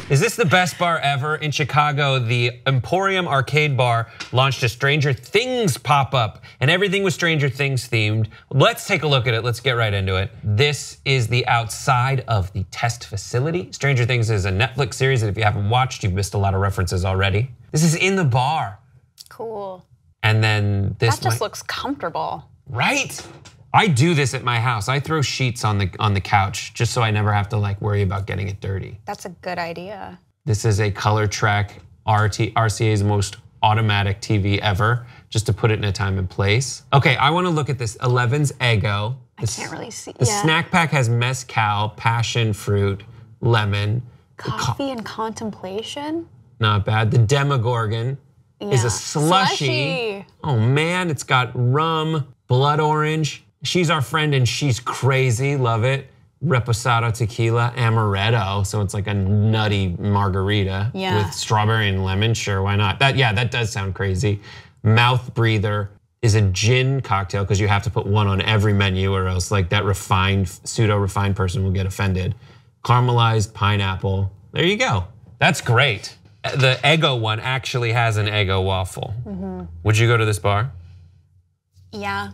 Is this the best bar ever? In Chicago, the Emporium Arcade Bar launched a Stranger Things pop-up, and everything was Stranger Things themed. Let's take a look at it. Let's get right into it. This is the outside of the test facility. Stranger Things is a Netflix series that if you haven't watched, you've missed a lot of references already. This is in the bar. Cool. And then this that just looks comfortable. Right? I do this at my house. I throw sheets on the couch just so I never have to like worry about getting it dirty. That's a good idea. This is a Color Track RCA's most automatic TV ever, just to put it in a time and place. Okay, I wanna look at this. 11's Eggo. I can't really see. The snack pack has mezcal, passion fruit, lemon. Coffee and contemplation? Not bad. The Demogorgon is a slushy. Oh man, it's got rum, blood orange. She's our friend and she's crazy, love it. Reposado tequila, amaretto, so it's like a nutty margarita with strawberry and lemon, sure, why not? That does sound crazy. Mouth breather is a gin cocktail because you have to put one on every menu or else like that pseudo-refined person will get offended. Caramelized pineapple, there you go. That's great. The Eggo one actually has an Eggo waffle. Would you go to this bar? Yeah.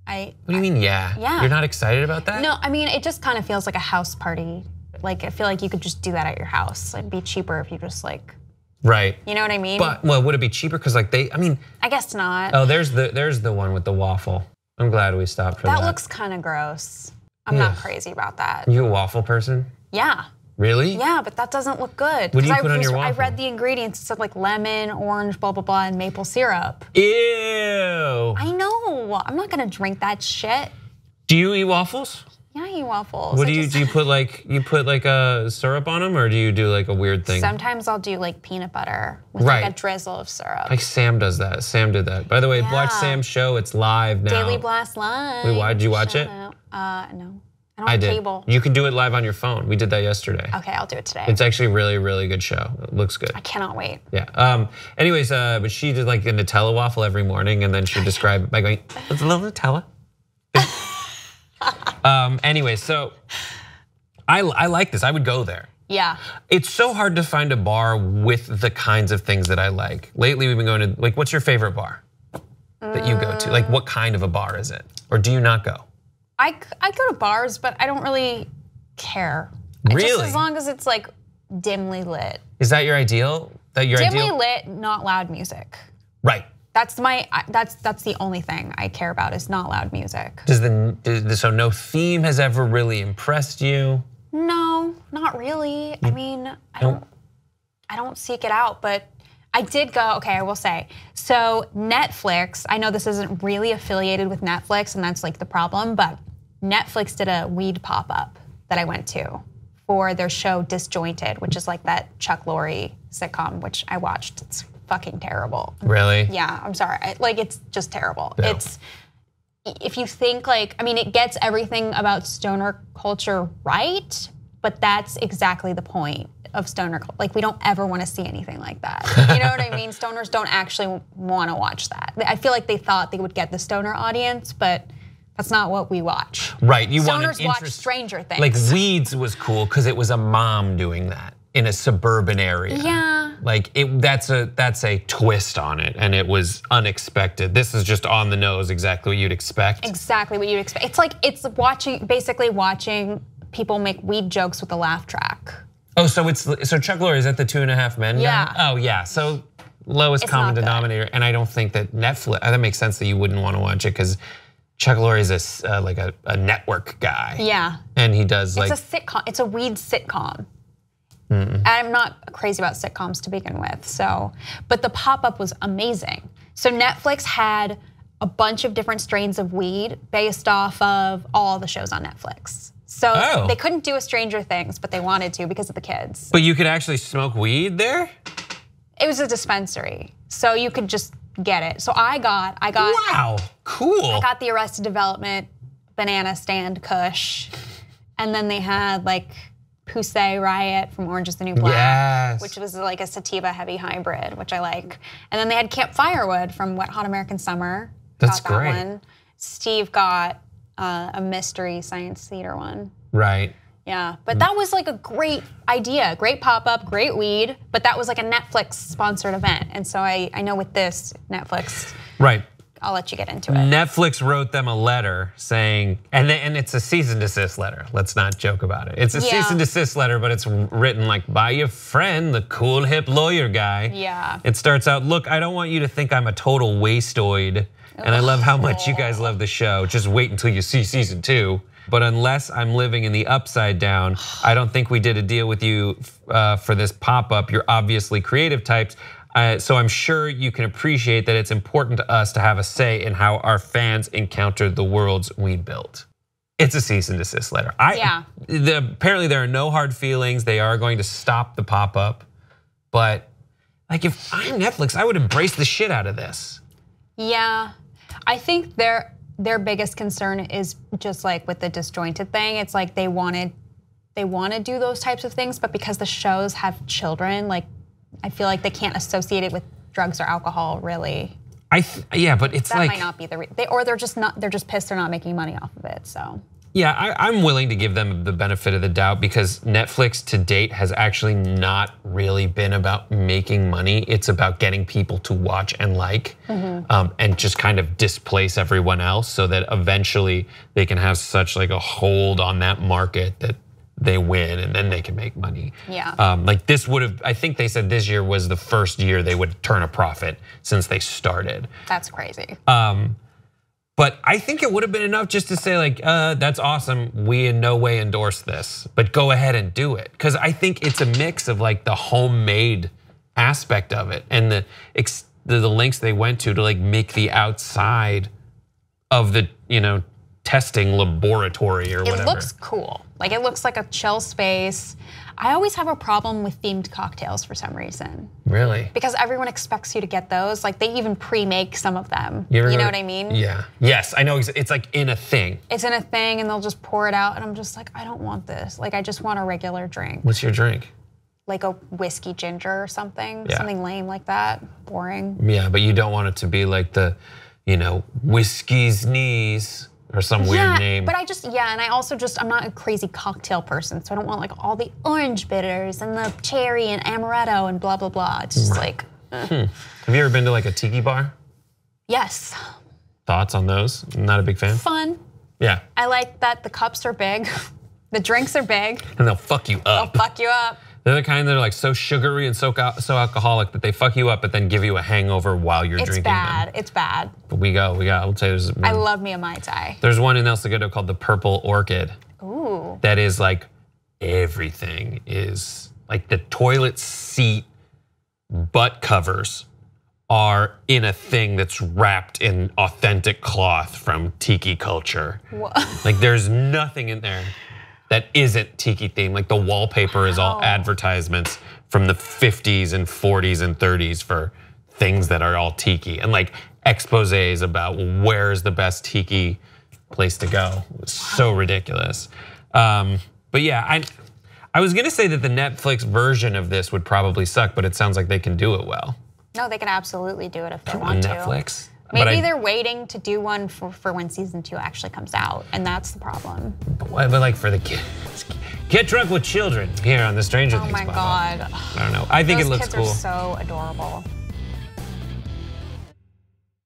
What do you mean, yeah? Yeah. You're not excited about that? No, I mean, it just kind of feels like a house party. Like, I feel like you could just do that at your house. It'd be cheaper if you just like. Right. You know what I mean? But, well, would it be cheaper? Because like I guess not. Oh, there's the one with the waffle. I'm glad we stopped for that. That looks kind of gross. I'm not crazy about that. You a waffle person? Yeah. Really? Yeah, but that doesn't look good. What do you put on your waffle? I read the ingredients. It said like lemon, orange, blah, blah, blah, and maple syrup. Ew. I know. I'm not gonna drink that shit. Do you eat waffles? Yeah, I eat waffles. What do you put like a syrup on them, or do you do like a weird thing? Sometimes I'll do like peanut butter with like a drizzle of syrup. Like Sam does that. Sam did that. By the way, watch Sam's show. It's live now. Daily Blast Live. Wait, did you watch it? No. I don't have cable. You can do it live on your phone. We did that yesterday. Okay, I'll do it today. It's actually a really, really good show. It looks good. I cannot wait. Yeah. Anyways, but she did like a Nutella waffle every morning, and then she described it by going, "It's a little Nutella." Anyway, so I like this. I would go there. Yeah. It's so hard to find a bar with the kinds of things that I like. Lately, we've been going to like, what's your favorite bar that you go to? Like, what kind of a bar is it, or do you not go? I go to bars, but I don't really care. Really? Just as long as it's like dimly lit. Is that your ideal? Dimly lit, not loud music. Right. That's the only thing I care about is not loud music. So no theme has ever really impressed you? No, not really. I mean, I don't seek it out, but I did go, okay, I will say. So Netflix, I know this isn't really affiliated with Netflix and that's like the problem, but Netflix did a weed pop-up that I went to for their show Disjointed, which is like that Chuck Lorre sitcom, which I watched. It's fucking terrible. Really? Yeah, I'm sorry. Like it's just terrible. No. It's, if you think like, I mean, it gets everything about stoner culture right, but that's exactly the point of stoner. Like we don't ever want to see anything like that. You know what I mean? Stoners don't actually want to watch that. I feel like they thought they would get the stoner audience, but that's not what we watch. Right, Stoners watch Stranger Things. Like Weeds was cool because it was a mom doing that in a suburban area. Yeah. Like that's a twist on it, and it was unexpected. This is just on the nose, exactly what you'd expect. Exactly what you'd expect. It's basically watching people make weed jokes with a laugh track. Oh, so Chuck Lorre is that the 2.5 Men? Yeah. Guy? Oh yeah. So lowest common denominator, and I don't think that Netflix. That makes sense that you wouldn't want to watch it because Chuck Lorre is like a network guy. Yeah. And he does like. It's a sitcom. It's a weed sitcom. I'm not crazy about sitcoms to begin with, but the pop-up was amazing. So Netflix had a bunch of different strains of weed based off of all the shows on Netflix. So they couldn't do a Stranger Things, but they wanted to because of the kids. But you could actually smoke weed there? It was a dispensary, so you could just get it. So I got. Wow, cool. I got the Arrested Development banana stand Kush, and then they had like Pusey Riot from Orange is the New Black, which was like a sativa heavy hybrid, which I like. And then they had Camp Firewood from Wet Hot American Summer. That's got that great. One. Steve got a mystery science theater one. Right. Yeah, but that was like a great idea, great pop-up, great weed, but that was like a Netflix sponsored event. And so I know with this, Netflix, right. I'll let you get into it. Netflix wrote them a letter saying, and it's a cease and desist letter. Let's not joke about it. It's a cease and desist letter, but it's written like by your friend, the cool hip lawyer guy. Yeah. It starts out, look, I don't want you to think I'm a total wasteoid, and I love how much you guys love the show. Just wait until you see season 2. But unless I'm living in the upside down, I don't think we did a deal with you for this pop-up. You're obviously creative types. So I'm sure you can appreciate that it's important to us to have a say in how our fans encounter the worlds we built. It's a cease and desist letter. Apparently there are no hard feelings. They are going to stop the pop-up. But like if I'm Netflix, I would embrace the shit out of this. Yeah, I think their biggest concern is just like with the disjointed thing. It's like they want to do those types of things, but because the shows have children, like I feel like they can't associate it with drugs or alcohol, really. Yeah, but it's that like might not be they're just pissed they're not making money off of it. So yeah, I'm willing to give them the benefit of the doubt because Netflix to date has actually not really been about making money. It's about getting people to watch and like, and just kind of displace everyone else so that eventually they can have such like a hold on that market that they win and then they can make money. Yeah. Like this would have, I think they said this year was the first year they would turn a profit since they started. That's crazy. But I think it would have been enough just to say like, that's awesome. We in no way endorse this, but go ahead and do it. Because I think it's a mix of like the homemade aspect of it and the lengths they went to like make the outside of the testing laboratory or whatever. It looks cool. Like it looks like a chill space. I always have a problem with themed cocktails for some reason. Really? Because everyone expects you to get those. Like they even pre-make some of them. You know what I mean? Yeah. Yes, I know. It's like in a thing. It's in a thing and they'll just pour it out and I'm just like, I don't want this. Like I just want a regular drink. What's your drink? Like a whiskey ginger or something. Yeah. Something lame like that. Boring. Yeah, but you don't want it to be like the, whiskey's knees. Or some weird name. But and I also I'm not a crazy cocktail person, so I don't want like all the orange bitters and the cherry and amaretto and blah, blah, blah. It's just like. Have you ever been to like a tiki bar? Yes. Thoughts on those? Not a big fan? Fun. Yeah. I like that the cups are big, the drinks are big. And they'll fuck you up. They'll fuck you up. They're the kind that are like so sugary and so alcoholic that they fuck you up, but then give you a hangover while you're drinking them. It's bad. But I would say there's one. I love me a Mai Tai. There's one in El Segundo called the Purple Orchid. Ooh. That is like everything is like the toilet seat butt covers are in a thing that's wrapped in authentic cloth from tiki culture. What? Like there's nothing in there that isn't tiki themed. Like the wallpaper is all advertisements from the 50s and 40s and 30s for things that are all tiki and like exposés about where's the best tiki place to go. It's so ridiculous. But yeah, I was gonna say that the Netflix version of this would probably suck, but it sounds like they can do it well. No, they can absolutely do it if they want to. Netflix. Maybe they're waiting to do one for when season 2 actually comes out, and that's the problem. But like for the kids, get drunk with children here on the Stranger Things. Oh my God. I don't know. I think it looks cool. Those kids are so adorable.